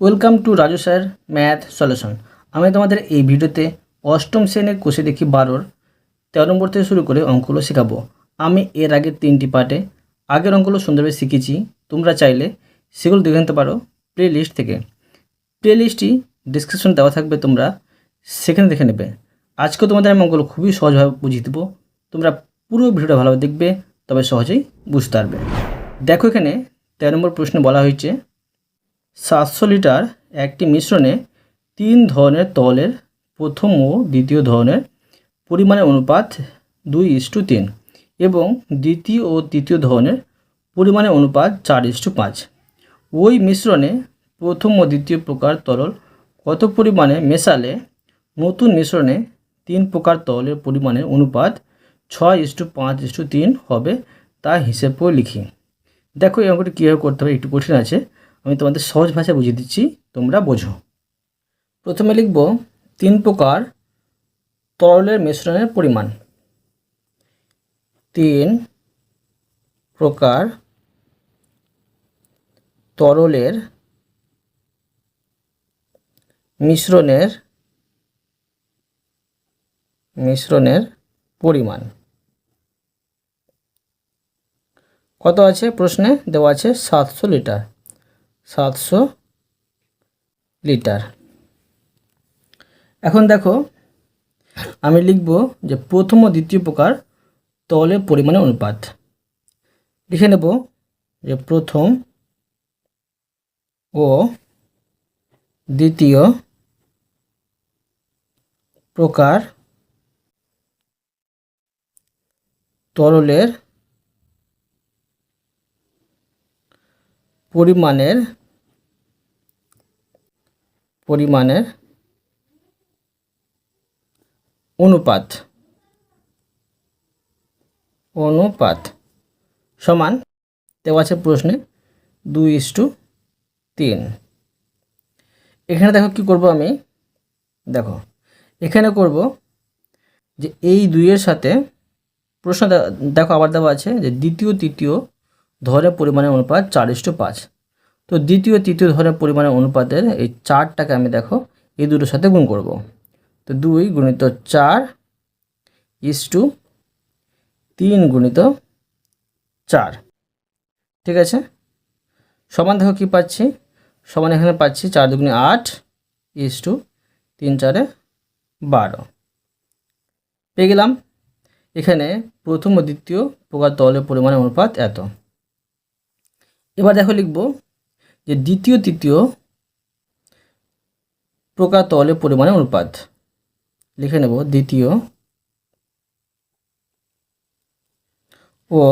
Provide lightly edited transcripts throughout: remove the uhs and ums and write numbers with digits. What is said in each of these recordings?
Welcome to Raju sir math solution. আমি তোমাদের এই ভিডিওতে অষ্টম শ্রেণীর কোষে দেখি 12-র 13 নম্বর থেকে শুরু করে অঙ্কগুলো শেখাবো। আমি এর আগে 3টি পার্টে আগের অঙ্কগুলো সুন্দরভাবে শিখেছি। তোমরা চাইলে সেগুলো দেখে নিতে পারো প্লে লিস্ট থেকে। প্লে লিস্টটি ডিসক্রিপশন দেওয়া থাকবে, তোমরা সেখানে দেখে নেবে। আজকে তোমাদের আমি অঙ্কগুলো খুবই সহজভাবে বুঝিয়ে দেবো। তোমরা পুরো ভিডিওটা ভালোভাবে দেখবে, তবে সহজেই বুঝতে পারবে। দেখো, এখানে 13 নম্বর প্রশ্নে বলা হয়েছে 700 লিটার একটি মিশ্রণে 3 ধরনের তরলের প্রথম ও দ্বিতীয় ধরনের পরিমাণের অনুপাত 2:3 এবং দ্বিতীয় ও তৃতীয় ধরনের পরিমাণের অনুপাত 4:5। ওই মিশ্রণে প্রথম ও দ্বিতীয় প্রকার তরল কত পরিমাণে মেশালে নতুন মিশ্রণে 3 প্রকার তরলের পরিমাণের অনুপাত 6:5:3 হবে, তা হিসেব করে লিখি। দেখো, এই অঙ্কটি কীভাবে করতে হবে, একটু কঠিন আছে, আমি তোমাদের সহজ ভাষায় বুঝিয়ে দিচ্ছি, তোমরা বোঝো। প্রথমে লিখব 3 প্রকার তরলের মিশ্রণের পরিমাণ। 3 প্রকার তরলের মিশ্রণের পরিমাণ কত আছে? প্রশ্নে দেওয়া আছে 700 লিটার। 700 লিটার। এখন দেখো, আমি লিখব যে প্রথম ও দ্বিতীয় প্রকার তরলের পরিমাণের অনুপাত। লিখে নেব যে প্রথম ও দ্বিতীয় প্রকার তরলের পরিমাণের অনুপাত সমান দেওয়া আছে প্রশ্নে 2:3। এখানে দেখো কি করব আমি, দেখো এখানে করব যে এই 2-এর সাথে প্রশ্ন দেখো আবার দেওয়া আছে যে দ্বিতীয় তৃতীয় ধরনের পরিমাণের অনুপাত 4:5। তো দ্বিতীয় তৃতীয় ধরনের পরিমাণের অনুপাতের এই 4টাকে আমি দেখো এই দুটোর সাথে গুণ করব। তো 2 গুণিত 4:3 গুণিত 4, ঠিক আছে, সমান দেখো কি পাচ্ছি, সমান এখানে পাচ্ছি 4 2 8 3 4 12 পেয়ে গেলাম। এখানে প্রথম ও দ্বিতীয় প্রকার তরলের পরিমাণের অনুপাত এত। এবার দেখো লিখব যে দ্বিতীয় তৃতীয় প্রকার তরলের পরিমাণের অনুপাত। লিখে নেব দ্বিতীয় ও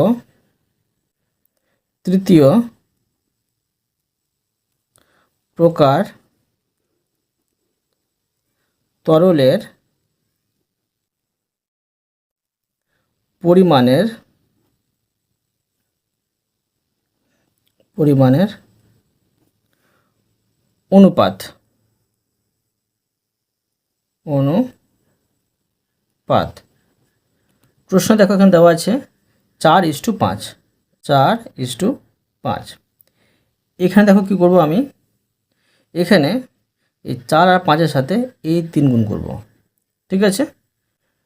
তৃতীয় প্রকার তরলের পরিমাণের অনুপাত। প্রশ্ন দেখো এখানে দেওয়া আছে 4:5। 4:5। এখানে দেখো কি করব আমি, এখানে এই 4 আর 5-এর সাথে এই 3 গুণ করব, ঠিক আছে।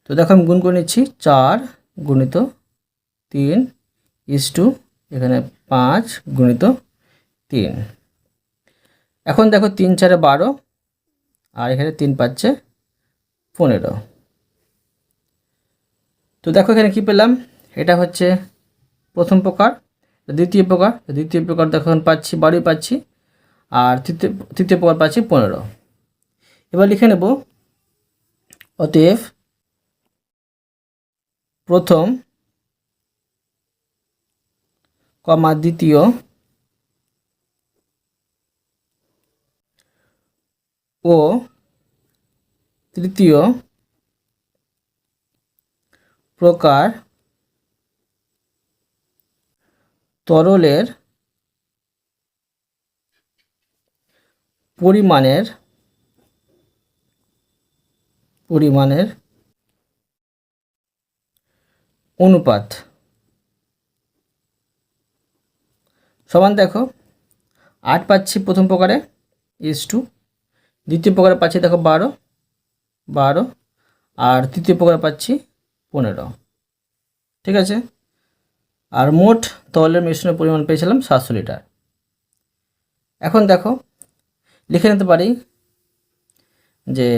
তো দেখো আমি গুণ করে নিচ্ছি, 4 গুণিত 3 এখানে 5 গুণিত 3। এখন দেখো 3 4 12 আর এখানে 3 5 15। তো দেখো এখানে কি পেলাম, এটা হচ্ছে প্রথম প্রকার। দ্বিতীয় প্রকার দেখো পাচ্ছি 12 পাচ্ছি, আর তৃতীয় প্রকার পাচ্ছি 15। এবার লিখে নেব অতএব প্রথম দ্বিতীয় ও তৃতীয় প্রকার তরলের পরিমাণের অনুপাত সমান দেখো 8 পাচ্ছি প্রথম প্রকারে, ইজ টু দ্বিতীয় প্রকারে পাচ্ছি দেখো 12 আর তৃতীয় প্রকারে পাচ্ছি 15। ঠিক আছে, আর মোট তরলের মিশ্রণের পরিমাণ পেয়েছিলাম 700 লিটার। এখন দেখো লিখে নিতে পারি যে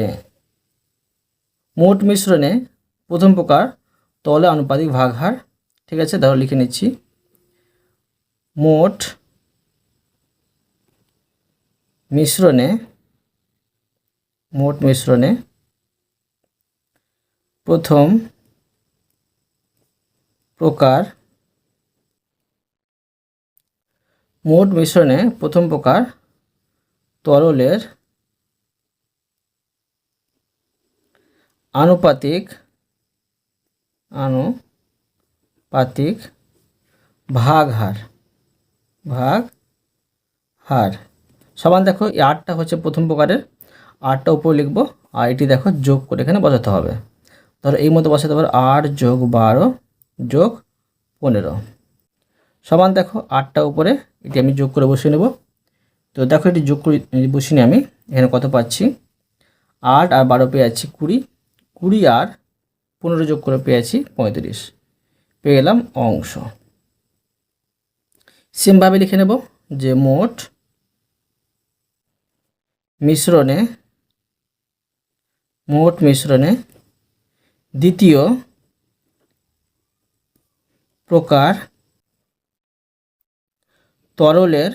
মোট মিশ্রণে প্রথম প্রকার তরলের আনুপাতিক ভাগ হার। ঠিক আছে, তাহলে লিখে নিচ্ছি মোট মিশ্রণে প্রথম প্রকার তরলের আনুপাতিক ভাগ হার সমান দেখো এই 8টা হচ্ছে প্রথম প্রকারের, 8টা উপর লিখবো আর এটি দেখো যোগ করে এখানে বসাতে হবে। ধরো এই মতো বসাতে পারো 8 যোগ 12 যোগ 15 সমান দেখো 8টা উপরে এটি আমি যোগ করে বসিয়ে নেব। তো দেখো এটি যোগ করে বসিয়ে নিয়ে আমি এখানে কত পাচ্ছি, 8 আর 12 পেয়ে যাচ্ছি 20 আর 15 যোগ করে পেয়ে যাচ্ছি 35, পেয়ে গেলাম অংশ। সেমভাবে লিখে নেব যে মোট মিশ্রণে দ্বিতীয় প্রকার তরলের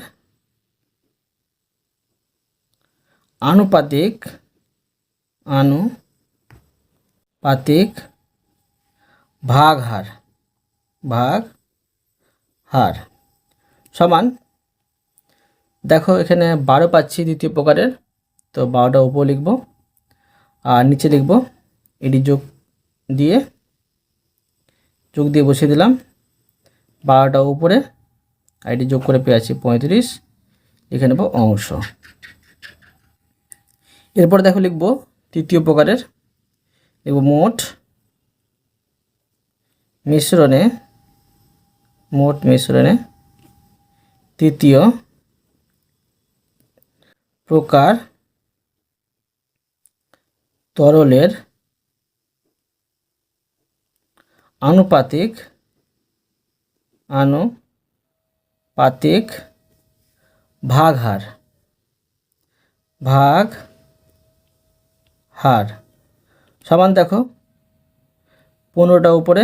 আনুপাতিক ভাগ হার সমান দেখো এখানে 12 পাচ্ছি দ্বিতীয় প্রকারের, তো 12টা উপর লিখব আর নিচে লিখব এটি যোগ দিয়ে বসিয়ে দিলাম 12টা উপরে আর এটি যোগ করে পেয়ে আছি 35, লিখে নেব অংশ। এরপর দেখো লিখব তৃতীয় প্রকারের, লিখব মোট মিশ্রণে তৃতীয় প্রকার তরলের আনুপাতিক ভাগ হার সমান দেখো 15টা উপরে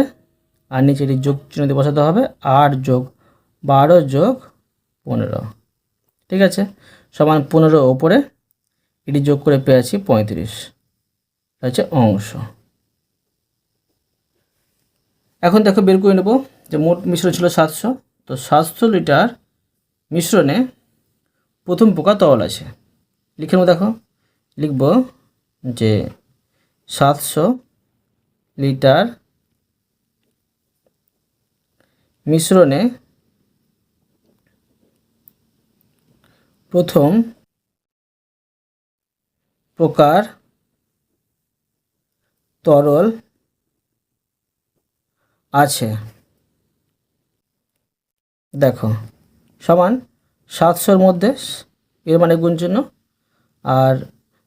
আর নিচে এটি যোগ চিহ্ন দিয়ে বসাতে হবে 8 যোগ 12 যোগ 15। ঠিক আছে, সমান 15 উপরে এটি যোগ করে পেয়ে আছি 35, হচ্ছে অংশ। এখন দেখো বের করে নেব যে মোট মিশ্রণ ছিল 700, তো 700 লিটার মিশ্রণে প্রথম প্রকার তরল আছে। লিখে নেব, দেখো লিখব যে 700 লিটার মিশ্রণে প্রথম প্রকার তরল আছে। দেখো সমান 700-র মধ্যে এর মানে গুণ চিহ্ন, আর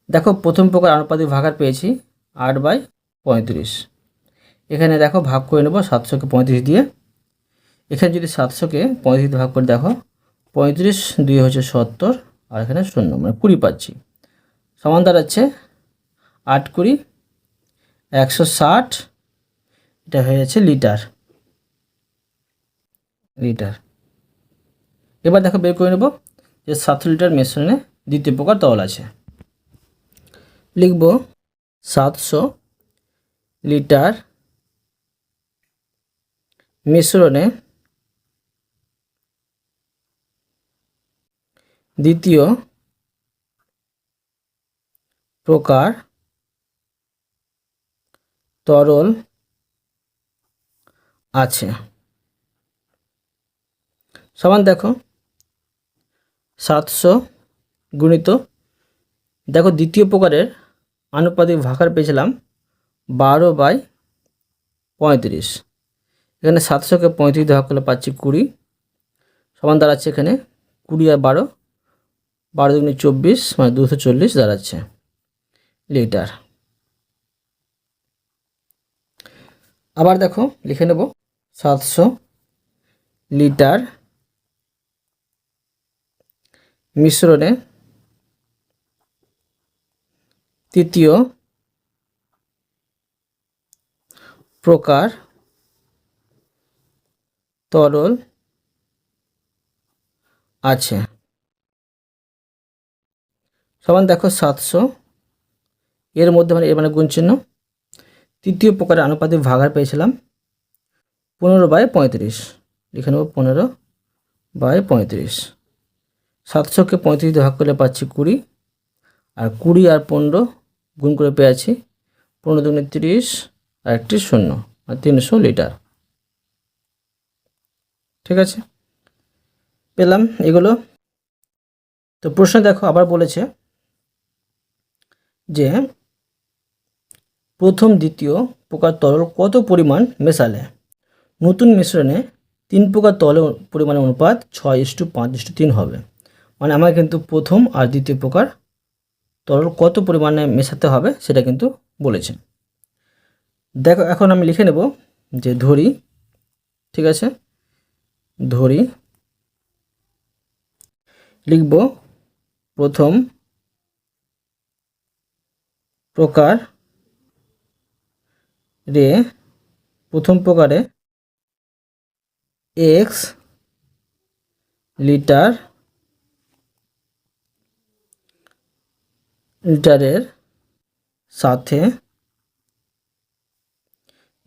দেখো প্রথম প্রকার আনুপাতিক ভাগার পেয়েছি 8/35। এখানে দেখো ভাগ করে নেব 700কে 35 দিয়ে। এখানে যদি 700কে 35 দিয়ে ভাগ করে দেখো 35 2 হচ্ছে 70 আর এখানে 0 মানে 20 পাচ্ছি, সমান দাঁড়াচ্ছে 8 20 160, এটা হয়ে যাচ্ছে লিটার। এবার দেখো বের করে নেব যে 700 লিটার মিশ্রণে দ্বিতীয় প্রকার তরল আছে। লিখব 700 লিটার মিশ্রণে দ্বিতীয় প্রকার তরল আছে। সমান দেখো 700 গুণিত দেখো দ্বিতীয় প্রকারের আনুপাতিক ভাগার পেয়েছিলাম 12/35। এখানে 700কে 35 ভাগ করলে পাচ্ছি 20, সমান দাঁড়াচ্ছে এখানে 20 আর 12 12 দুগুণে 24 মানে 240 দাঁড়াচ্ছে লিটার। আবার দেখো লিখে নেব 700 লিটার মিশ্রণে তৃতীয় প্রকার তরল আছে। সমান দেখো 700 এর মধ্যে মানে এর মানে গুণ চিহ্ন, তৃতীয় প্রকারের আনুপাতিক ভাগার পেয়েছিলাম 15/35, লিখে নেব 15/35। 700কে 35 দিয়ে ভাগ করলে পাচ্ছি 20, আর 20 আর 15 গুণ করে পেয়েছি 15 দুগুণে 30 আর একটি 0 আর 300 লিটার। ঠিক আছে, পেলাম এগুলো। তো প্রশ্ন দেখো আবার বলেছে যে প্রথম দ্বিতীয় প্রকার তরল কত পরিমাণ মেশালে নতুন মিশ্রণে 3 প্রকার তরলের পরিমাণের অনুপাত 6:5:3 হবে। মানে আমার কিন্তু প্রথম আর দ্বিতীয় প্রকার তরল কত পরিমাণে মেশাতে হবে সেটা কিন্তু বলেছে। দেখো এখন আমি লিখে নেব যে ধরি, ঠিক আছে, ধরি লিখব প্রথম প্রকার রে প্রথম প্রকারে x লিটারের সাথে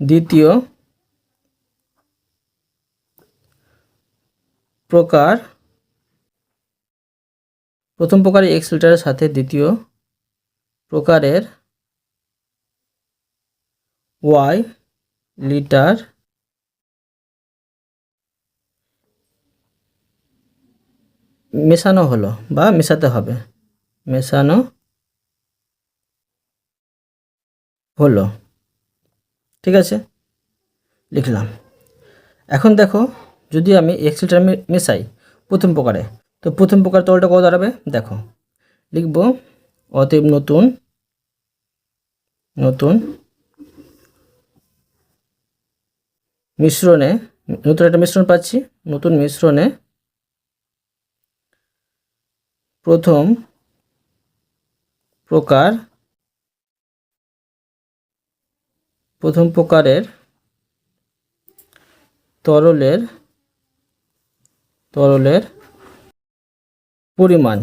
দ্বিতীয় প্রকার প্রথম প্রকারে x লিটারের সাথে দ্বিতীয় প্রকারের y লিটার মেশানো হলো বা মেশাতে হবে, মেশানো হলো। ঠিক আছে, লিখলাম। এখন দেখো যদি আমি x লিটার মেশাই প্রথম প্রকারে, তো প্রথম প্রকার তরলটা কত দাঁড়াবে দেখো, লিখব অতএব নতুন মিশ্রণে, নতুন একটা মিশ্রণ পাচ্ছি, নতুন মিশ্রণে প্রথম প্রকারের তরলের পরিমাণ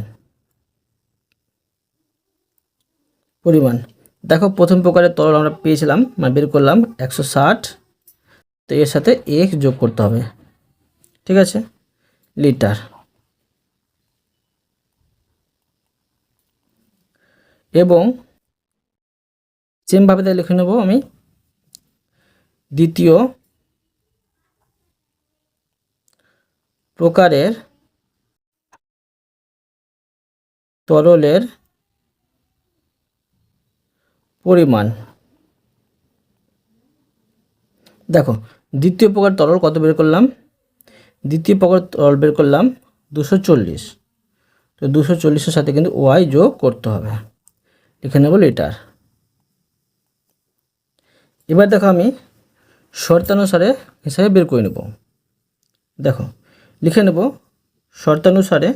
দেখো প্রথম প্রকারের তরল আমরা পেয়েছিলাম মানে বের করলাম 160, তো এর সাথে x যোগ করতে হবে, ঠিক আছে, লিটার। এবং সেমভাবে তাই লিখে নেব আমি দ্বিতীয় প্রকারের তরলের পরিমাণ। দেখো দ্বিতীয় প্রকার তরল কত বের করলাম, দ্বিতীয় প্রকার তরল বের করলাম 240, তো 240-এর সাথে কিন্তু y যোগ করতে হবে, লিখে নেব লিটার। এবার দেখো আমি শর্তানুসারে হিসাবে বের করে নেব। দেখো লিখে নেব শর্তানুসারে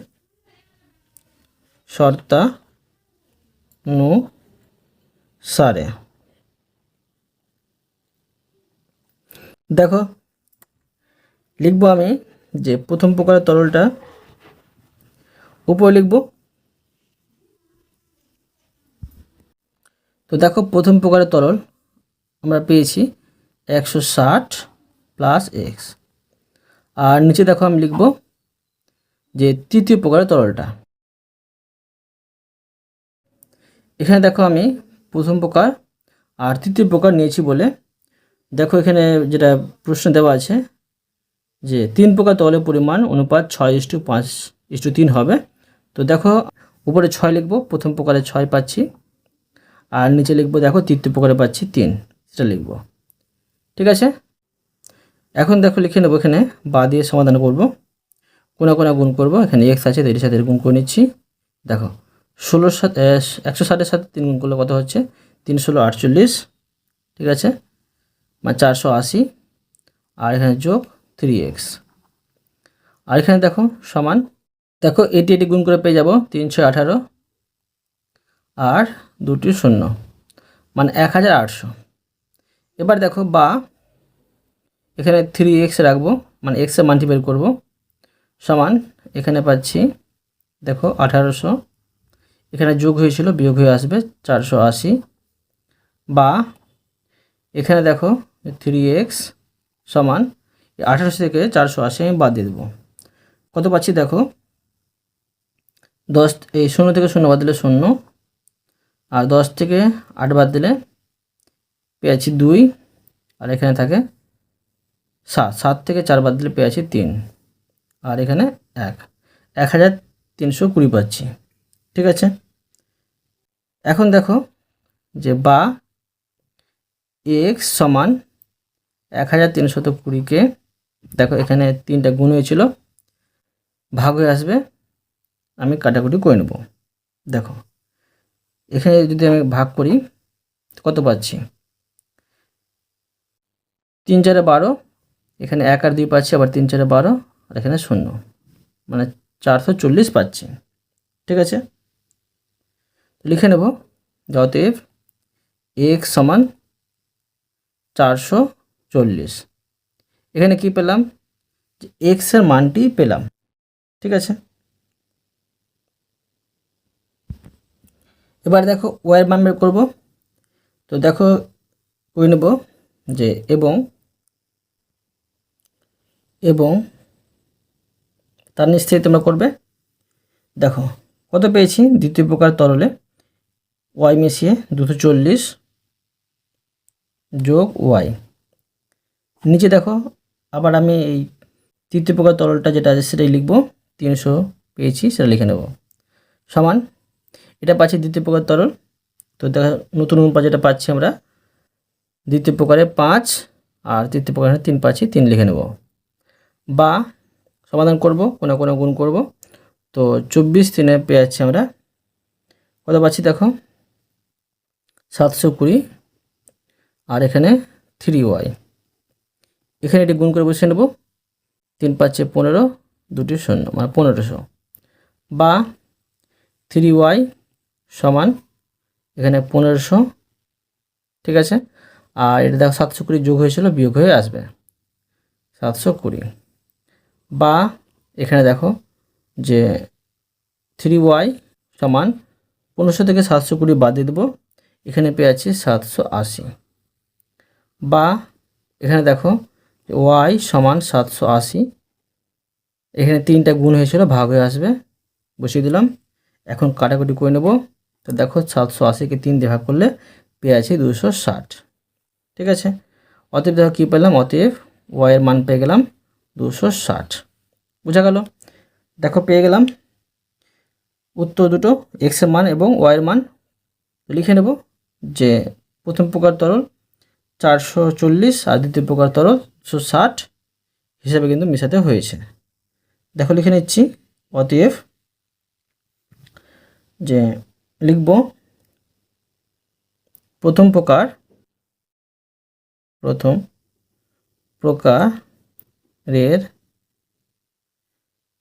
দেখো লিখব আমি যে প্রথম প্রকারের তরলটা উপরে লিখব। তো দেখো প্রথম প্রকারের তরল আমরা পেয়েছি 160 প্লাস x, আর নিচে দেখো আমি লিখব যে তৃতীয় প্রকারের তরলটা। এখানে দেখো আমি প্রথম প্রকার আর তৃতীয় প্রকার নিয়েছি বলে দেখো এখানে যেটা প্রশ্ন দেওয়া আছে যে 3 প্রকার তরলের পরিমাণ অনুপাত 6:5:3 হবে। তো দেখো উপরে 6 লিখব, প্রথম প্রকারে 6 পাচ্ছি, আর নিচে লিখব দেখো তৃতীয় প্রকারে পাচ্ছি 3, সেটা লিখব। ঠিক আছে, এখন দেখো লিখে নেব, এখানে বা দিয়ে সমাধান করব, কোনা কোনা গুণ করব, এখানে x আছে, এর সাথে গুণ করে নিচ্ছি, দেখো 160-এর সাথে 3 গুণ করলে কত হচ্ছে, 3 × 16 = 48, ঠিক আছে, মানে 480, আর এখানে যোগ 3x, আর এখানে দেখো সমান, দেখো এটি গুণ করে পেয়ে যাব 318 আর 2টি 0, মানে 1800। এবার দেখো বা এখানে 3x রাখবো, মানে x এর মানটি বের করবো, সমান এখানে পাচ্ছি দেখো 1800, এখানে যোগ হয়েছিল বিয়োগ হয়ে আসবে 480, বা এখানে দেখো 3x সমান 1800 থেকে 480 আমি বাদ দিয়ে দেবো, কত পাচ্ছি দেখো 10, এই 0 থেকে 0 বাদ দিলে 0, আর 10 থেকে 8 বাদ দিলে পেয়েছি 2, আর এখানে থাকে 7 থেকে 4 বাদ দিলে পেয়েছি 3, আর এখানে 1320 পাচ্ছি, ঠিক আছে। এখন দেখো যে বা x সমান 1320-কে দেখো এখানে 3টা গুণ হয়েছিল, ভাগ হয়ে আসবে, আমি কাটাকুটি করে নেব। দেখো এখানে যদি আমি ভাগ করি কত পাচ্ছি, 3 × 4 = 12, এখানে 1 আর 2 পাচ্ছি, আবার 3 × 4 = 12, আর এখানে 0, মানে 440 পাচ্ছি, ঠিক আছে। লিখে নেব অতএব x সমান 440, এখানে কি পেলাম, যে x এর মানটি পেলাম, ঠিক আছে। এবার দেখো y এর মান বের করব, তো দেখো করে নেব যে এবং তার নিচ থেকে তোমরা করবে, দেখো কত পেয়েছি, দ্বিতীয় প্রকার তরলে y মিশিয়ে 240 যোগ y, নিচে দেখো আবার আমি এই তৃতীয় প্রকার তরলটা যেটা আছে সেটাই লিখব, 300 পেয়েছি সেটা লিখে নেব, সমান এটা পাচ্ছি দ্বিতীয় প্রকার তরল, তো দেখো নতুন অনুপাত যেটা পাচ্ছি আমরা দ্বিতীয় প্রকারে 5 আর তৃতীয় প্রকারে 3 পাচ্ছি, 3 লিখে নেব, বা সমাধান করব, কোন গুণ করব, তো 24 3 পেয়ে যাচ্ছি আমরা, কত পাচ্ছি দেখো 720, আর এখানে 3y, এখানে এটি গুণ করে বসিয়ে নেব, 3 পাচ্ছে 15, 2টি 0, মানে 1500, বা 3y সমান এখানে 1500, ঠিক আছে, আর এটা দেখো 720 যোগ হয়েছিল বিয়োগ হয়ে আসবে 720, বা এখানে দেখো যে 3y সমান 1500 থেকে 720 বাদ দিয়ে দেবো, এখানে পেয়ে যাচ্ছি 780, বা এখানে দেখো y সমান 780, এখানে 3টা গুণ হয়েছিল ভাগ হয়ে আসবে, বসিয়ে দিলাম, এখন কাটাকুটি করে নেব, তো দেখো 780-কে 3 দিয়ে ভাগ করলে পেয়ে যাচ্ছি 260, ঠিক আছে। অতএব দেখো কী পেলাম, অতএব y এর মান পেয়ে গেলাম 260, বোঝা গেল। দেখো পেয়ে গেলাম উত্তর দুটো, x এর মান এবং y এর মান, লিখে নেব যে প্রথম প্রকার তরল 440 আর দ্বিতীয় প্রকার তরল 260 হিসাবে কিন্তু মেশাতে হয়েছে। দেখো লিখে নিচ্ছি, অতএব যে লিখব প্রথম প্রকারের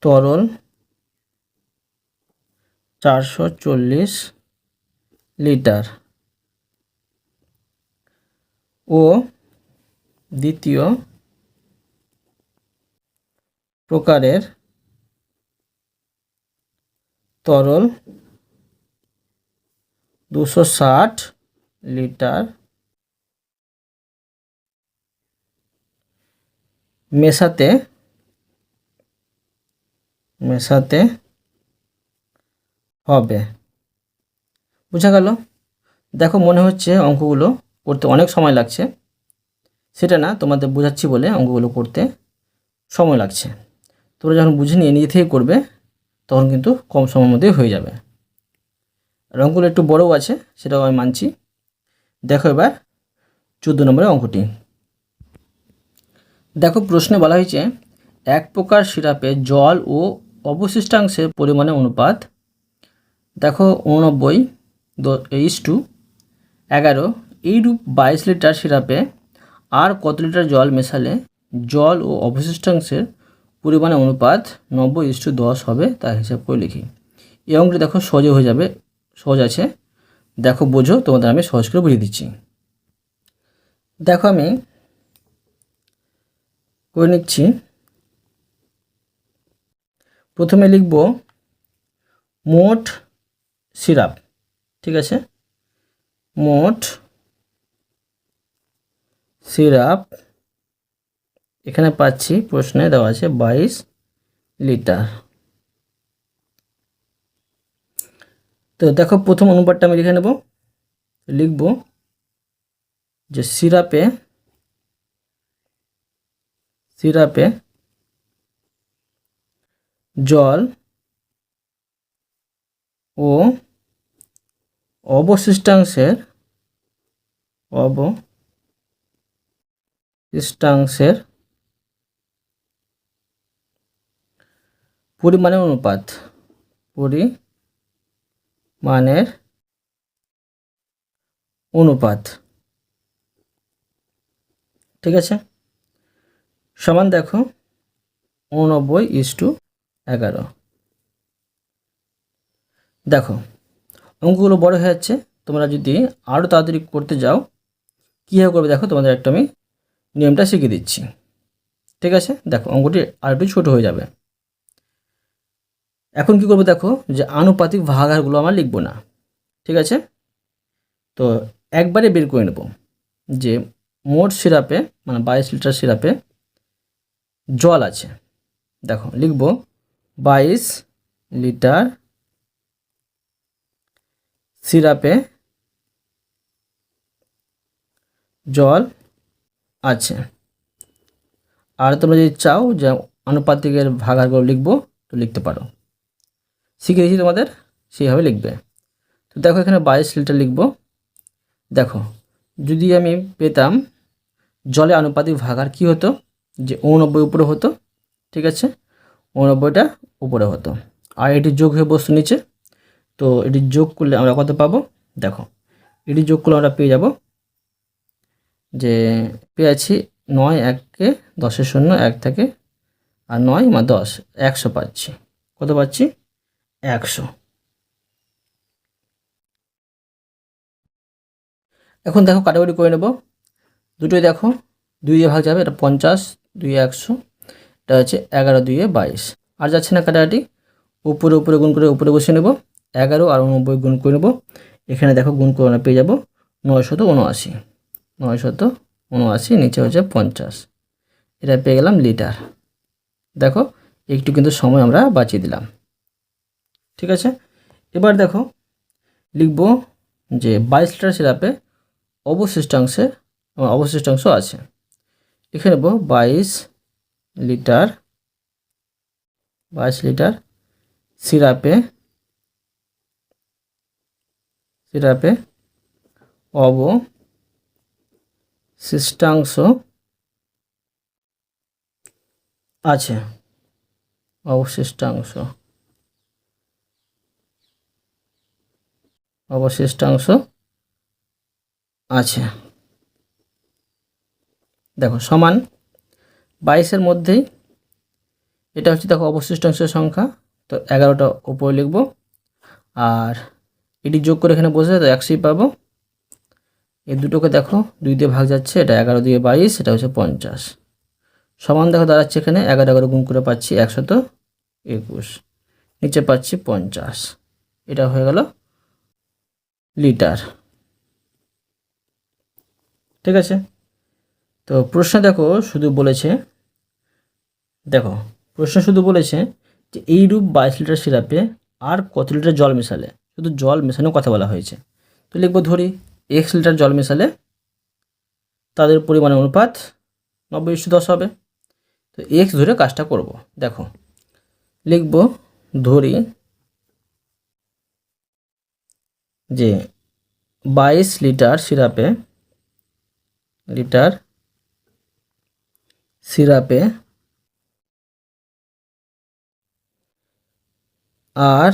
তরল 440 লিটার ও দ্বিতীয় প্রকারের তরল 260 লিটার মেশাতে হবে, বোঝা গেল। দেখো মনে হচ্ছে অঙ্কগুলো করতে অনেক সময় লাগছে, সেটা না, তোমাদের বোঝাচ্ছি বলে অঙ্কগুলো করতে সময় লাগছে, তোমরা যখন বুঝে নিয়ে নিজে থেকে করবে তখন কিন্তু কম সময়ের মধ্যেই হয়ে যাবে। আর অঙ্কগুলো একটু বড়ও আছে, সেটাও আমি মানছি। দেখো এবার 14 নম্বরের অঙ্কটি। দেখো প্রশ্নে বলা হয়েছে এক প্রকার সিরাপে জল ও অবশিষ্টাংশের পরিমাণের অনুপাত দেখো 89:11 এইরূপ 22 লিটার সিরাপে আর কত লিটার জল মেশালে জল ও অবশিষ্টাংশের পরিমাণের অনুপাত 90:10 হবে তা হিসাব করে লিখি। এই অঙ্কটি দেখো সহজে হয়ে যাবে, সহজ আছে, দেখো বোঝো, তোমাদের আমি সহজ করে বুঝিয়ে দিচ্ছি। দেখো আমি করে নিচ্ছি। প্রথমে লিখব মোট সিরাপ, ঠিক আছে, মোট সিরাপ এখানে পাচ্ছি, প্রশ্নে দেওয়া আছে 22 লিটার। তো দেখো প্রথম অনুপাতটা আমি লিখে নেব, লিখব যে সিরাপে জল ও অবশিষ্টাংশের পরিমাণের অনুপাত, ঠিক আছে, সমান দেখো 89:11। দেখো অঙ্কগুলো বড় হয়ে যাচ্ছে, তোমরা যদি আরও তাড়াতাড়ি করতে যাও কীভাবে করবে দেখো, তোমাদের একটা আমি নিয়মটা শিখিয়ে দিচ্ছি, ঠিক আছে। দেখো অঙ্কটি আর একটু ছোটো হয়ে যাবে। এখন কি করবো দেখো, যে আনুপাতিক ভাগাহারগুলো আমরা লিখব না, ঠিক আছে। তো একবারে বের করে নেব যে মোট সিরাপে মানে 22 লিটার সিরাপে জল আছে। দেখো লিখব 22 লিটার সিরাপে জল আছে। আর তোমরা যদি চাও যে আনুপাতিকের ভাগাহারগুলো লিখবো তো লিখতে পারো, শিখে দিয়েছি তোমাদের, সেইভাবে লিখবে। তো দেখো এখানে 22 লিটার লিখব। দেখো যদি আমি পেতাম জলে আনুপাতিক ভাগাহার কী হতো, যে 89 উপরে হতো, ঠিক আছে, 89টা উপরে হতো, আর এটি যোগ হয়ে বস্তু নিচে। তো এটি যোগ করলে আমরা কত পাবো, দেখো এটি যোগ করলে আমরা পেয়ে যাব যে পেয়েছি 9 1-এ 10-এর শূন্য 1 থেকে, আর 9 বা 10 100 পাচ্ছি। কত পাচ্ছি, 100। এখন দেখো কাটাকুটি করে নেব, দুটোই দেখো 2 দিয়ে ভাগ যাবে, এটা 50, 2 100, এটা হচ্ছে 11 2 22, আর যাচ্ছে না কাটাকাটি, উপরে উপরে গুণ করে উপরে বসে নেব, 11 আর 89 গুণ করে নেব, এখানে দেখো গুণ করে আমরা পেয়ে যাব 979, 979, নিচে হচ্ছে 50, এটা পেয়ে গেলাম লিটার। দেখো একটু কিন্তু সময় আমরা বাঁচিয়ে দিলাম, ঠিক আছে। এবার দেখো লিখব যে 22 লিটার সিরাপে অবশিষ্টাংশ আছে। লিখে নেব 22 লিটার সিরাপে অবশিষ্টাংশ আছে, অবশিষ্টাংশ আছে। দেখো সমান 22-এর মধ্যেই এটা হচ্ছে দেখো অবশিষ্টাংশের সংখ্যা, তো 11টা উপরে লিখব, আর এটি যোগ করে এখানে বসে তো 100 পাবো। এই দুটোকে দেখো 2 দিয়ে ভাগ যাচ্ছে, এটা 11 দিয়ে 22, এটা হচ্ছে 50, সমান দেখো দাঁড়াচ্ছে এখানে 11 11 গুণ করে পাচ্ছি 121, নিচে পাচ্ছি 50, এটা হয়ে গেল লিটার, ঠিক আছে। তো প্রশ্ন দেখো শুধু বলেছে যে এইরূপ 22 লিটার সিরাপে আর কত লিটার জল মেশালে, শুধু জল মেশানোর কথা বলা হয়েছে। তো লিখবো ধরি x লিটার জল মেশালে তাদের পরিমাণের অনুপাত 90:10 হবে। তো x ধরে কাজটা করব। দেখো লিখব ধরি যে 22 লিটার সিরাপে আর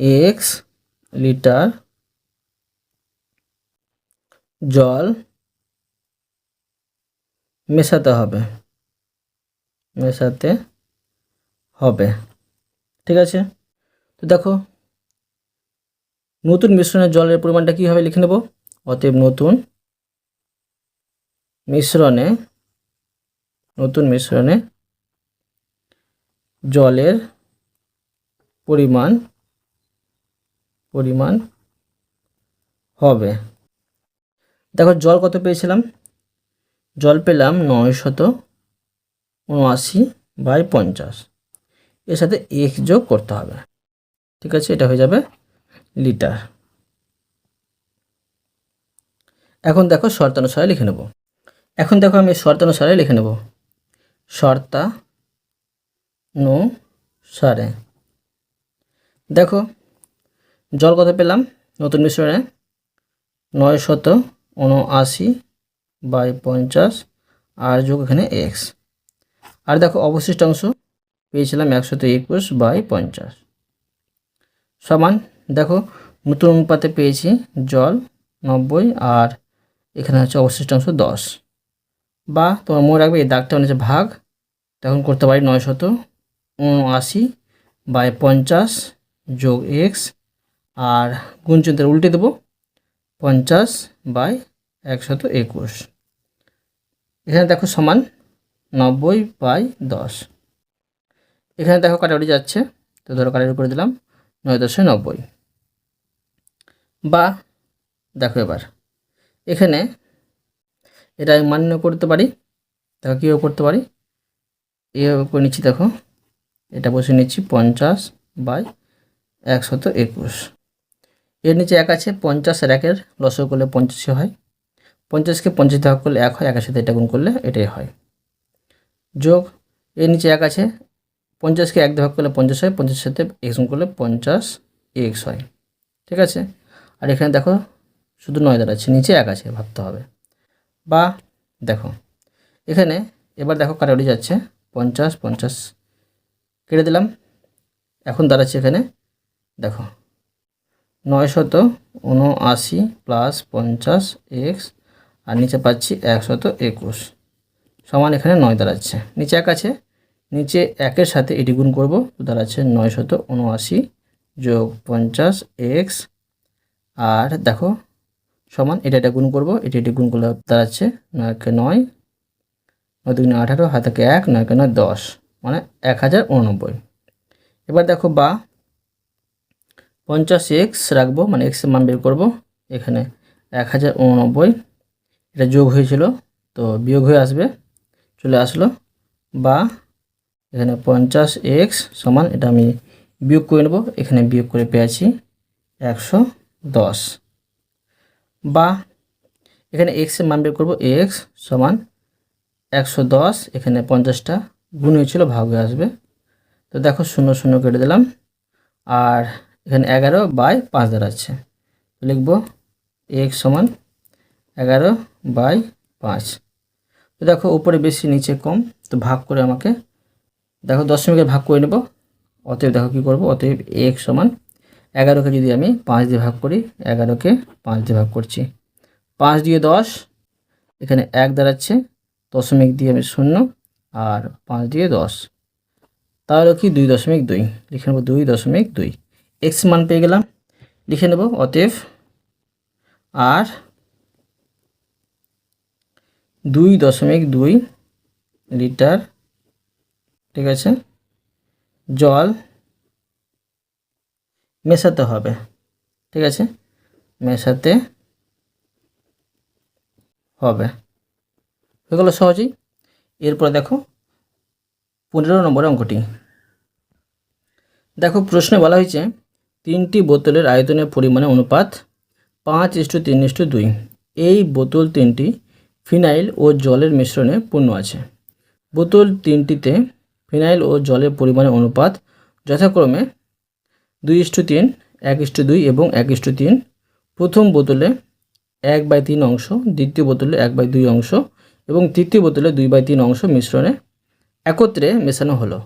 এক্স লিটার জল মেশাতে হবে ঠিক আছে। তো দেখো নতুন মিশ্রণের জলের পরিমাণটা কীভাবে লিখে নেব, অতএব নতুন মিশ্রণে জলের পরিমাণ হবে। দেখো জল কত পেয়েছিলাম, জল পেলাম 979/50, এর সাথে এক্স যোগ করতে হবে, ঠিক আছে, এটা হয়ে যাবে লিটার। এখন দেখো শর্তানুসারে লিখে নেব, আমি শর্তানুসারে লিখে নেব, শর্তানুসারে। দেখো জল কত পেলাম নতুন মিশ্রণে 979/50 আর যোগ এখানে এক্স, আর দেখো অবশিষ্টাংশ পেয়েছিলাম 121/50 সমান, দেখো নতুন অনুপাতে পেয়েছি জল 90 আর এখানে হচ্ছে অবশিষ্টাংশ 10, বা তোমার মনে রাখবে এই দাগটা মানে যে ভাগ, তখন করতে পারি 979/50 যোগ এক্স আর গুণ চিহ্নটা উল্টে দেবো 50/121, এখানে দেখো সমান 90/10, এখানে দেখো কাটাকুটি যাচ্ছে, তো ধরো কাটাকুটি করে দিলাম 9/90, বা দেখো এবার এখানে এটা আমি মান্য করতে পারি, দেখো কীভাবে করতে পারি, এইভাবে করে নিচ্ছি, দেখো এটা বসে নিচ্ছি 50/121, এর নিচে 1 আছে, 50 আর 1-এর লসাগু করলে 85 হয়, 50কে 50 ভাগ করলে 1 হয়, 1-এর সাথে এটা গুণ করলে এটাই হয়, যোগ এর নিচে 1 আছে, 50কে 1 দিয়ে ভাগ করলে 50 হয়, 50-এর সাথে এক্স গুণ করলে 50x হয়, ঠিক আছে। আর এখানে দেখো শুধু 9 দাঁড়াচ্ছে, নিচে 1 আছে, ভাবতে হবে। বা দেখো এখানে এবার দেখো কাটাকুটি যাচ্ছে, 50 কেটে দিলাম, এখন দাঁড়াচ্ছে এখানে দেখো 979 + 50x আর নিচে পাচ্ছি 121 সমান, এখানে 9 দাঁড়াচ্ছে, নিচে 1 আছে, নিচে 1-এর সাথে এটি গুণ করব, তো দাঁড়াচ্ছে 979 যোগ 50x আর দেখো সমান, এটা গুণ করব, এটি গুণ করলে দাঁড়াচ্ছে 9-কে 9, 9-2 18, হাতে 1, 9-কে 9 10, মানে 1089। এবার দেখো বা 50x রাখবো, মানে x এর মান বের করব, এখানে 1089, এটা যোগ হয়েছিল তো বিয়োগ হয়ে আসবে, চলে আসলো, বা এখানে 50x সমান, এটা আমি বিয়োগ করে নেব, এখানে বিয়োগ করে পেয়েছি 110, বা এখানে x এর মান বের করব, x সমান 110, এখানে 50টা গুণ হয়েছিল ভাগ হয়ে আসবে, তো দেখো 0 0 কেটে দিলাম, আর এখানে 11/5 দাঁড়াচ্ছে, লিখব x সমান 11/5, তো দেখো উপরে বেশি নিচে কম, তো ভাগ করে আমাকে দেখো দশমিকে ভাগ করে নেব, অতএব দেখো কী করব, অতএব x সমান 11কে যদি আমি 5 দিয়ে ভাগ করি, 11কে 5 দিয়ে ভাগ করছি, 5 দিয়ে 10, এখানে 1 দাঁড়াচ্ছে, দশমিক দিয়ে আমি 0 আর 5 দিয়ে 10, তাহলে কি 2.2 লিখে নেব, 2.2 এক্স মান পেয়ে গেলাম, লিখে নেব অতএব আর 2.2 লিটার, ঠিক আছে, জল মেশাতে হবে, ঠিক আছে, মেশাতে হবে, হয়ে গেল সহজেই। এরপর দেখো 15 নম্বরের অঙ্কটি, দেখো প্রশ্নে বলা হয়েছে 3টি বোতলের আয়তনের পরিমাণের অনুপাত 5:3:2, এই বোতল 3টি ফিনাইল ও জলের মিশ্রণে পূর্ণ আছে, বোতল 3টিতে ফিনাইল ও জলের পরিমাণের অনুপাত যথাক্রমে 2:3, 1:2 এবং 1:3, প্রথম বোতলে 1/3 অংশ, দ্বিতীয় বোতলে 1/2 অংশ এবং তৃতীয় বোতলে 2/3 অংশ মিশ্রণে একত্রে মেশানো হলো,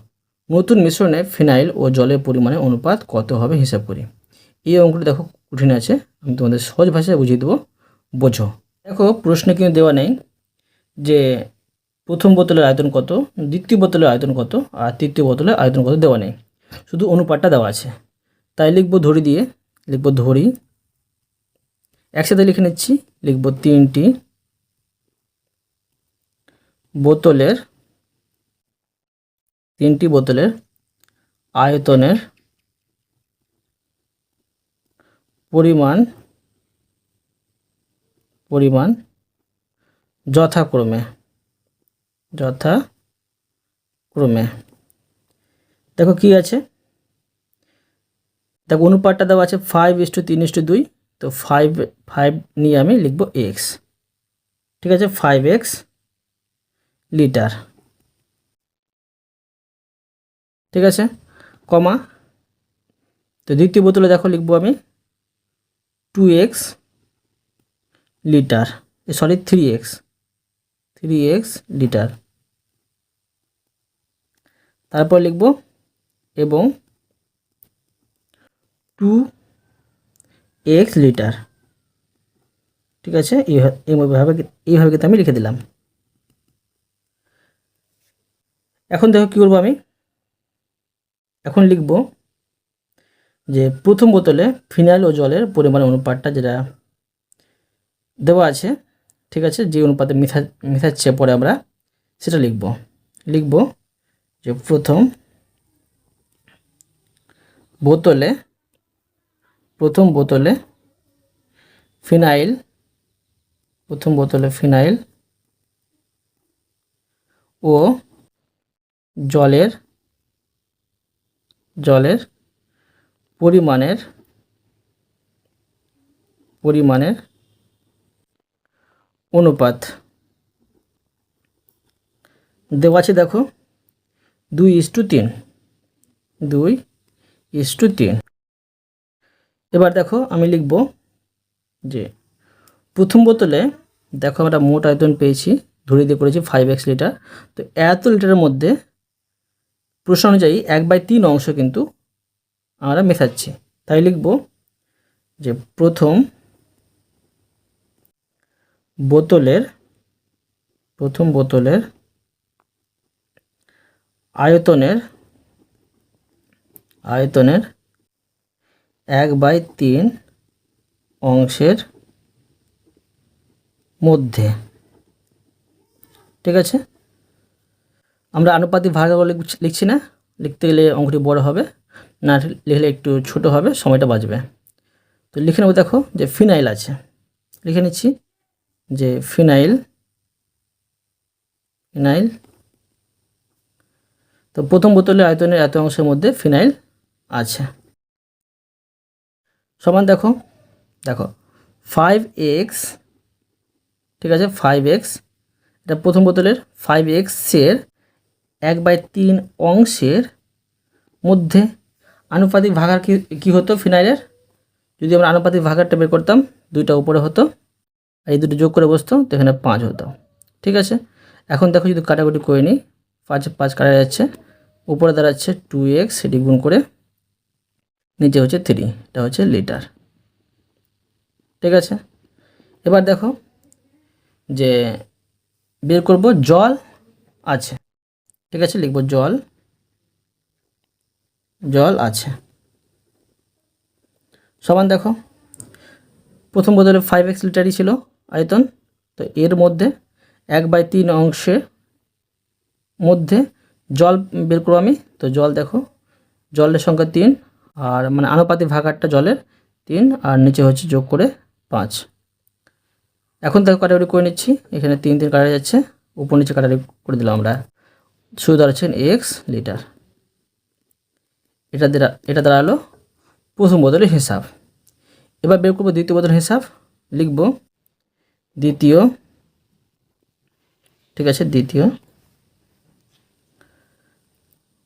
নতুন মিশ্রণে ফিনাইল ও জলের পরিমাণের অনুপাত কত হবে হিসাব করি। এই অঙ্কটা দেখো কঠিন আছে, আমি তোমাদের সহজ ভাষায় বুঝিয়ে দেবো, বোঝো। দেখো প্রশ্নে কিন্তু দেওয়া নেই যে প্রথম বোতলের আয়তন কত, দ্বিতীয় বোতলের আয়তন কত আর তৃতীয় বোতলের আয়তন কত দেওয়া নেই, শুধু অনুপাতটা দেওয়া আছে। তাই লিখবো ধরি দিয়ে, লিখবো ধরি, একসাথে লিখে নিচ্ছি, লিখবো 3টি বোতলের আয়তনের পরিমাণ যথাক্রমে দেখো কি আছে, দেখো অনুপাতটা দেওয়া আছে 5:3:2, তো 5 নিয়ে আমি লিখবো এক্স, ঠিক আছে, 5x লিটার, ঠিক আছে, কমা। তো দ্বিতীয় বোতলে দেখো লিখবো আমি 2x litre, sorry 3x litre, তারপর লিখব এবং 2x লিটার, ঠিক আছে, এইভাবে কিন্তু আমি লিখে দিলাম। এখন দেখো কী করবো আমি, এখন লিখব যে প্রথম বোতলে ফিনাইল ও জলের পরিমাণ অনুপাতটা যেটা দেওয়া আছে, ঠিক আছে, যে অনুপাতে মিশাচ্ছে পরে আমরা সেটা লিখব যে প্রথম বোতলে ফিনাইল ও জলের পরিমাণের অনুপাত দেওয়া আছে, দেখো 2:3, এবার দেখো আমি লিখব যে প্রথম বোতলে দেখো আমরা মোট আয়তন পেয়েছি, ধরে দিয়ে করেছি 5x লিটার, তো এত লিটারের মধ্যে প্রশ্ন অনুযায়ী 1/3 অংশ কিন্তু আমরা মেশাচ্ছি, তাই লিখব যে প্রথম বোতলের আয়তনের 1/3 অংশের মধ্যে, ঠিক আছে, আমরা আনুপাতিক ভাগাভাগি লিখছি না, লিখতে গেলে অঙ্কটি বড় হবে, না লিখলে একটু ছোট হবে, সময়টা বাঁচবে। তো লিখে নেব, দেখো যে ফিনাইল আছে, লিখে নিচ্ছি যে ফিনাইল, তো প্রথম বোতলের আয়তনের এত অংশের মধ্যে ফিনাইল আছে, সমান দেখো 5x, ঠিক আছে, 5x, এটা প্রথম বোতলের 5x এর 1/3 অংশের মধ্যে আনুপাতিক ভাগার কি হতো ফিনাইলের, যদি আমরা আনুপাতিক ভাগারটা বের করতাম, দুইটা উপরে হতো আর এই দুটো যোগ করে বসতো, তো এখানে 5 হতো, ঠিক আছে। এখন দেখো যদি কাটাকুটি করে নিই, 5 কাটা যাচ্ছে, উপরে দাঁড়াচ্ছে 2x, সেটি গুণ করে নিচে হচ্ছে 3, এটা হচ্ছে লিটার, ঠিক আছে। এবার দেখো যে বের করব জল আছে, ঠিক আছে, লিখব জল আছে, সমান দেখো প্রথম বোতলে 5x লিটারই ছিল আয়তন, তো এর মধ্যে 1/3 অংশের মধ্যে জল বের করবো আমি, তো জল দেখো জলের সংখ্যা 3, আর মানে আনুপাতিক ভাগারটা জলের 3, আর নিচে হচ্ছে যোগ করে 5। এখন দেখো কাটাকুটি করে নিচ্ছি, এখানে 3 কাটা যাচ্ছে, উপর নিচে কাটাকুটি করে দিলাম আমরা, শুধু দাঁড়াচ্ছেন x লিটার, এটা দাঁড়ালো প্রথম বোতলের হিসাব। এবার বের করবো দ্বিতীয় বোতলের হিসাব, লিখব দ্বিতীয়, ঠিক আছে, দ্বিতীয়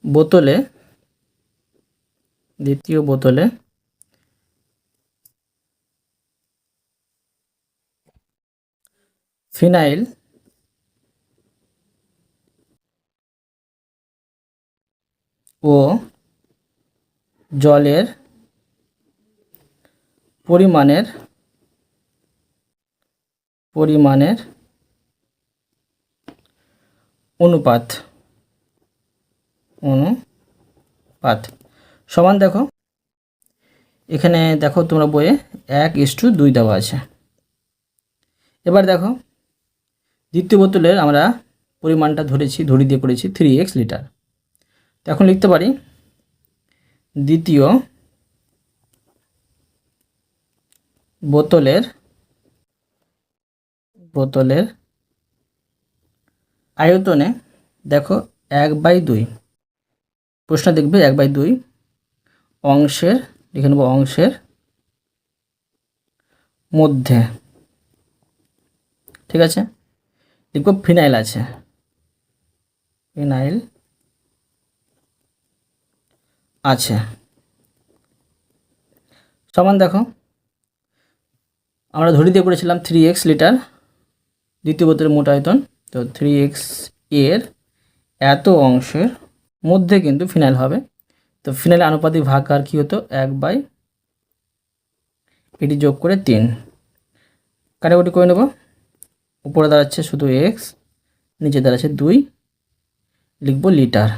বোতলে ফিনাইল ও জলের পরিমাণের অনুপাত সমান দেখো এখানে দেখো তোমরা বইয়ে 1:2 দেওয়া আছে। এবার দেখো দ্বিতীয় বোতলের আমরা পরিমাণটা ধরি দিয়ে করেছি 3x লিটার। তো এখন লিখতে পারি দ্বিতীয় বোতলের আয়তনে দেখো 1/2, প্রশ্ন দেখবে 1/2 অংশের, লিখে নেব অংশের মধ্যে, ঠিক আছে। লিখব ফিনাইল আছে, ফিনাইল আছে সমান দেখো আমরা ধরি দিয়ে করেছিলাম 3x লিটার দ্বিতীয় বোতলের মোট আয়তন। তো 3x এর এত অংশের মধ্যে কিন্তু ফিনাইল হবে। তো ফিনাইল আনুপাতিক ভাগ কি হতো 1/, এটি যোগ করে 3, কাটাকুটি করে নেব। উপরে দাঁড়াচ্ছে শুধু x, নিচে দাঁড়াচ্ছে 2, লিখব লিটার,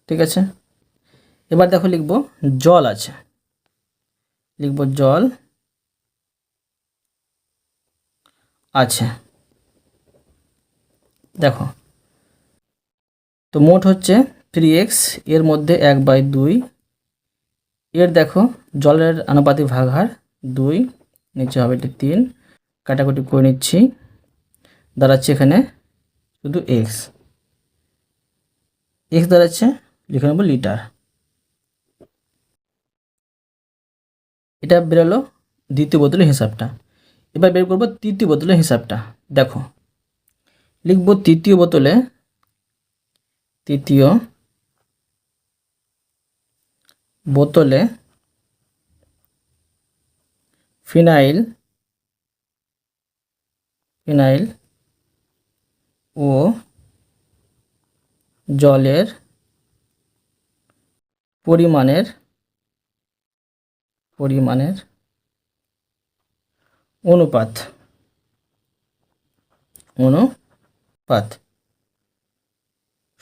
ঠিক আছে। এবার দেখো লিখব জল আছে, লিখব জল আছে দেখো। তো মোট হচ্ছে 3x এর মধ্যে 1/2 এর দেখো জলের আনুপাতিক ভাগ হার 2, নিচে হবে এটি 3, কাটাকুটি করে নিচ্ছি, দাঁড়াচ্ছে এখানে শুধু x দাঁড়াচ্ছে, লিখে নেব লিটার। এটা বেরোলো দ্বিতীয় বোতলের হিসাবটা। এবার বের করব তৃতীয় বোতলের হিসাবটা। দেখো লিখব তৃতীয় বোতলে ফিনাইল ও জলের পরিমাণের অনুপাত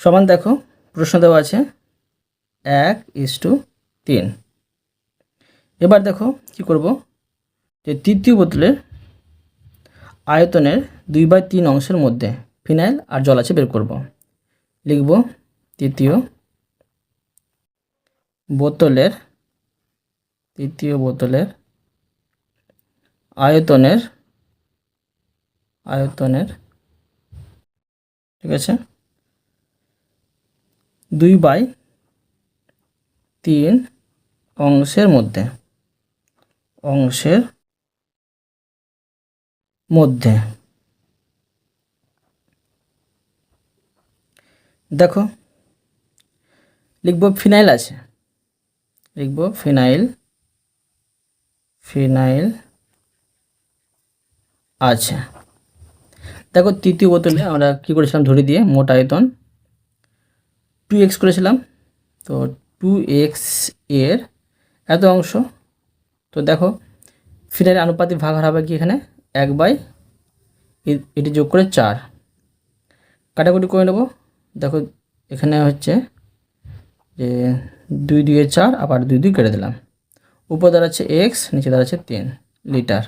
সমান দেখো প্রশ্ন দেওয়া আছে 1:3। এবার দেখো কি করব, যে তৃতীয় বোতলের আয়তনের 2/3 অংশের মধ্যে ফিনাইল আর জল আছে বের করব। লিখব তৃতীয় বোতলের আয়তনের ঠিক আছে 2/3 অংশের মধ্যে দেখো লিখব ফিনাইল আছে, লিখব ফিনাইল আছে দেখো তৃতীয় বোতলে আমরা কি করেছিলাম, ধরে দিয়ে মোট আয়তন 2x করেছিলাম। তো 2x এর এত অংশ, তো দেখো ফিনাইল আনুপাতিক ভাগ হবে কি এখানে 1/, এটি যোগ করে 4, কাটাকুটি করে নেব। দেখো এখানে হচ্ছে যে 2 2 4, আবার 2 2 কেটে দিলাম, উপর দাঁড়াচ্ছে x, নিচে দাঁড়াচ্ছে 3 লিটার।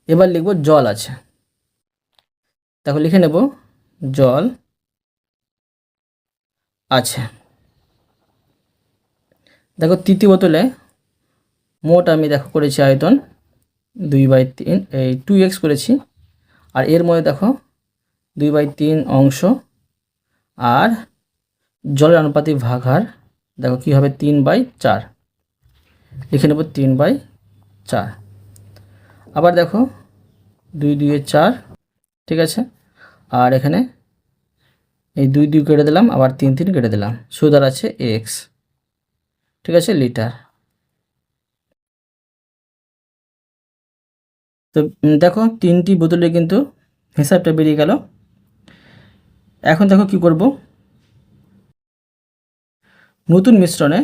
এবার লিখব জল আছে, দেখো লিখে নেব জল আছে। দেখো তৃতীয় বোতলে মোট আমি দেখো করেছি আয়তন 2/3, এই 2x করেছি, আর এর মধ্যে দেখো 2/3 অংশ, আর জলের আনুপাতিক ভাগ হার দেখো কি হবে 3/4, লিখে নেব 3/4। আবার দেখো 2 2 4, ঠিক আছে, আর এখানে এই 2 2 কেটে দিলাম, আবার 3 3 কেটে দিলাম, শুধু আছে x, ঠিক আছে লিটার। তো দেখো 3টি বোতলে কিন্তু হিসাবটা বেরিয়ে গেল। এখন দেখো কি করব, নতুন মিশ্রণে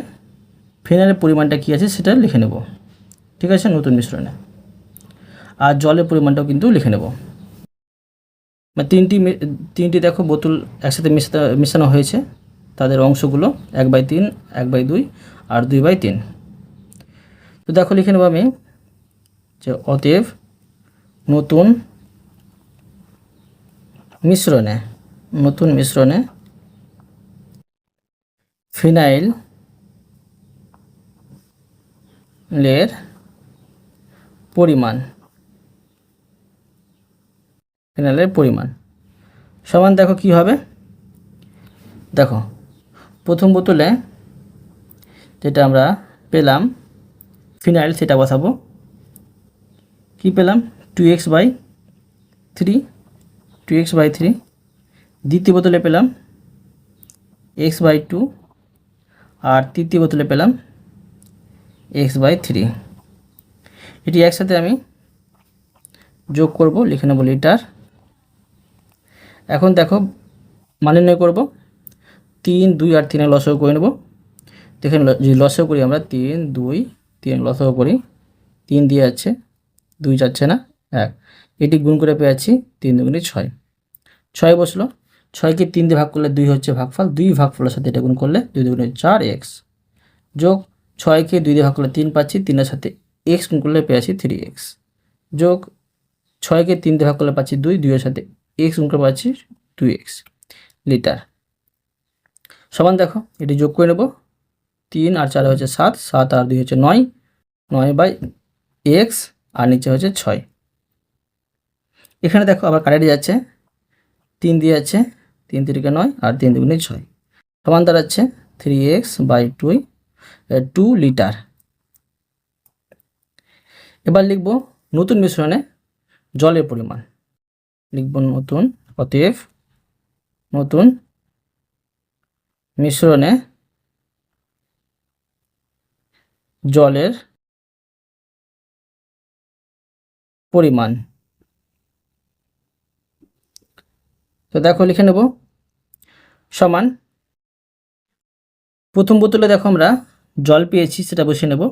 ফিনাইলের পরিমাণটা কী আছে সেটা লিখে নেব, ঠিক আছে, নতুন মিশ্রণে। আর জলের পরিমাণটাও কিন্তু লিখে নেব। মানে তিনটি দেখো বোতল একসাথে মেশানো হয়েছে, তাদের অংশগুলো 1/3, 1/2 আর 2/3। তো দেখো লিখে নেব আমি যে অতএব নতুন মিশ্রণে ফিনাইলের পরিমাণ সমান দেখো কি হবে। দেখো প্রথম বোতলে যেটা আমরা পেলাম ফিনাইল সেটা বসাবো, কি পেলাম 2x/3। দ্বিতীয় বোতলে পেলাম x/2 আর তৃতীয় বোতলে পেলাম x/3। এটি একসাথে আমি যোগ করব, লিখে নেব লিটার। এখন দেখো মান নির্ণয় করব, 3, 2 আর 3 লসাগু করে নেব। দেখেন যদি লসাগু করি আমরা 3, 2, 3 লসাগু করি, 3 দিয়ে যাচ্ছে, 2 যাচ্ছে না, 1। এটি গুণ করে পেয়ে যাচ্ছি 3 দুগুণে 6। 6 বসলো, 6কে 3 দিয়ে ভাগ করলে 2 হচ্ছে ভাগফল, 2 ভাগফলের সাথে এটা গুণ করলে 2 দুগুণে 4x, যোগ 6কে 2 দিয়ে ভাগ করলে 3 পাচ্ছি, 3-এর সাথে x গুণ করলে পেয়ে যাচ্ছি 3x, যোগ 6কে 3 দিয়ে ভাগ করলে পাচ্ছি 2, 2-এর সাথে x গুণ করে পাচ্ছি 2x লিটার। সমান দেখো এটি যোগ করে নেব, 3 আর 4 হচ্ছে 7, 7 আর 2 হচ্ছে 9, 9/x আর নিচে হচ্ছে 6। এখানে দেখো আবার কাটাটি যাচ্ছে, 3 দিয়ে যাচ্ছে, 3 3-কে 9 আর 3 দুগুণে 6, সমান দাঁড়াচ্ছে 3x/2 লিটার। এবার লিখব নতুন মিশ্রণে জলের পরিমাণ, লিখব অতএব নতুন মিশ্রণে জলের পরিমাণ। তো দেখো লিখে নেব সমান, প্রথম বোতলে দেখো আমরা জল পেয়েছি সেটা বসিয়ে নেব,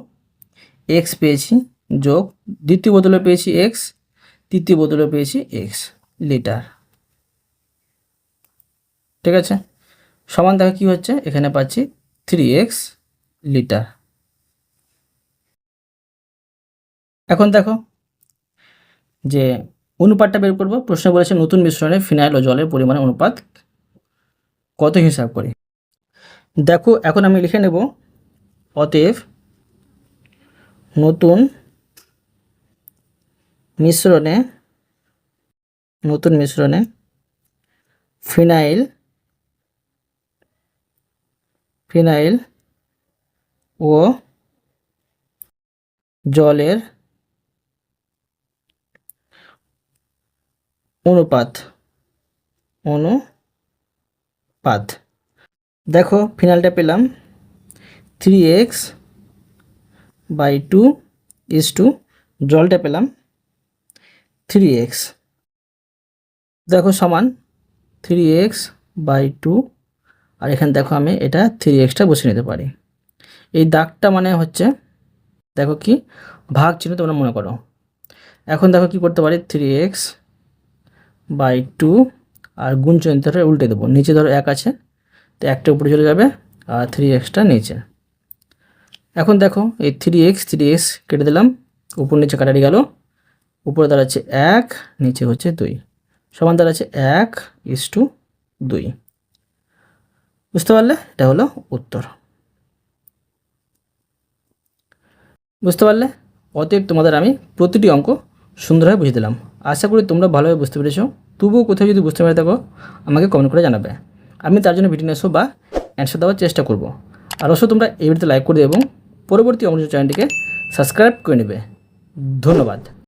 x পেয়েছি, যোগ দ্বিতীয় বোতলে পেয়েছি x, তৃতীয় বোতলে পেয়েছি x লিটার, ঠিক আছে। সমান দেখো কি হচ্ছে, এখানে পাচ্ছি 3x লিটার। এখন দেখো যে অনুপাতটা বের করব, প্রশ্ন বলেছে নতুন মিশ্রণে ফিনাইল ও জলের পরিমাণের অনুপাত কত হিসাব করি। দেখো এখন আমি লিখে নেব অতএব নতুন মিশ্রণে ফিনাইল ও জলের অনুপাত। দেখো ফিনাইলটা পেলাম 3x/2 জলটা পেলাম 3x, দেখো সমান 3x/2 আর এখানে দেখো আমি এটা 3xটা বসিয়ে নিতে পারি। এই দাগটা মানে হচ্ছে দেখো কি ভাগ চিহ্ন তোমরা মনে করো। এখন দেখো কি করতে পারি, 3x/2 আর গুণ চিহ্নটা উল্টে দেবো, নিচে ধরো 1 আছে তো একটা উপরে চলে যাবে আর 3xটা নিচে। এখন দেখো এই 3x কেটে দিলাম, উপর নিচে কাটাটি গেল, উপরে দাঁড়াচ্ছে 1, নিচে হচ্ছে 2, সমান দাঁড়াচ্ছে 1:2। বুঝতে পারলে? এটা হলো উত্তর। বুঝতে পারলে? অতএব তোমাদের আমি প্রতিটি অঙ্ক সুন্দরভাবে বুঝিয়ে দিলাম। আশা করি তোমরা ভালোভাবে বুঝতে পেরেছো। তবুও কোথাও যদি বুঝতে পেরে থাকো আমাকে কমেন্ট করে জানাবে, আমি তার জন্য ভিডিও নিয়ে আসবো বা অ্যান্সার দেওয়ার চেষ্টা করব। আর অবশ্যই তোমরা এই ভিডিওতে লাইক করে দেবে এবং পরবর্তী অঙ্ক চ্যানেলটিকে সাবস্ক্রাইব করে নেবে। ধন্যবাদ।